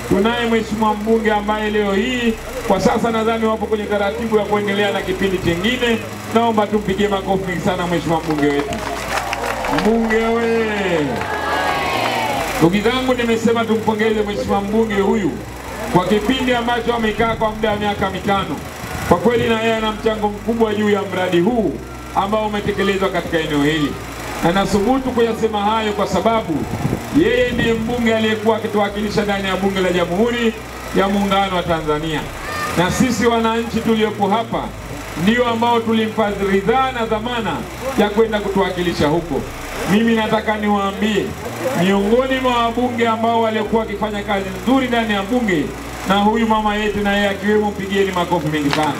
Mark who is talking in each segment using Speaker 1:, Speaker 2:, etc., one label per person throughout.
Speaker 1: tunaye mheshimiwa mbunge ambaye leo hii kwa sasa nadhani wapo kwenye taratibu ya kuendelea na kipindi kingine. Naomba tumpigie makofi mengi sana mheshimiwa mbunge wetu. Mbunge we! Ndugu zangu, nimesema tumpongeze mheshimiwa mbunge huyu kwa kipindi ambacho amekaa kwa muda wa miaka 5. Kwa kweli na yeye ana mchango mkubwa juu ya mradi huu ambao umetekelezwa katika eneo hili. Na nathubutu kuyasema hayo kwa sababu yeye ndiye mbunge aliyekuwa akituwakilisha ndani ya Bunge la Jamhuri ya Muungano wa Tanzania. Na sisi wananchi tuliopo hapa ndio ambao tulimpa ridhaa na dhamana ya kwenda kutuwakilisha huko. Mimi nataka niwaambie miongoni mwa wabunge ambao walikuwa wakifanya kazi nzuri ndani ya bunge na huyu mama yetu na yeye akiwemo, mpigieni makofi mengi sana.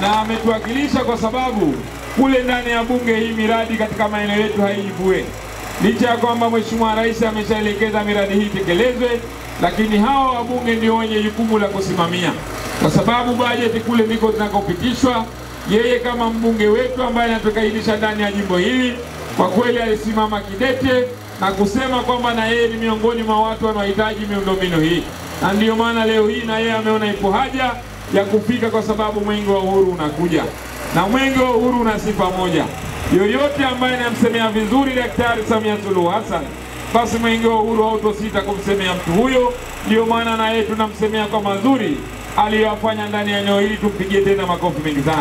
Speaker 1: Na ametuwakilisha kwa sababu kule ndani ya bunge hii miradi katika maeneo yetu haijibue. Licha ya kwamba Mheshimiwa Rais ameshaelekeza miradi hii tekelezwe, lakini hawa wabunge ndio wenye jukumu la kusimamia. Kwa sababu bajeti kule ndiko zinakopitishwa. Yeye kama mbunge wetu ambaye anatuwakilisha ndani ya jimbo hili, kwa kweli alisimama kidete na kusema kwamba na yeye ni miongoni mwa watu wanaohitaji miundombinu hii. Na ndio maana leo hii na yeye ameona ipo haja ya kufika, kwa sababu mwenge wa uhuru unakuja. Na mwenge wa uhuru una sifa moja. Yoyote ambaye anamsemea vizuri Daktari Samia Suluhu Hassan, basi mwenge wa uhuru hautosita kumsemea mtu huyo. Ndio maana na yeye tunamsemea kwa mazuri aliyofanya ndani ya eneo hili. Tumpigie tena makofi mengi sana.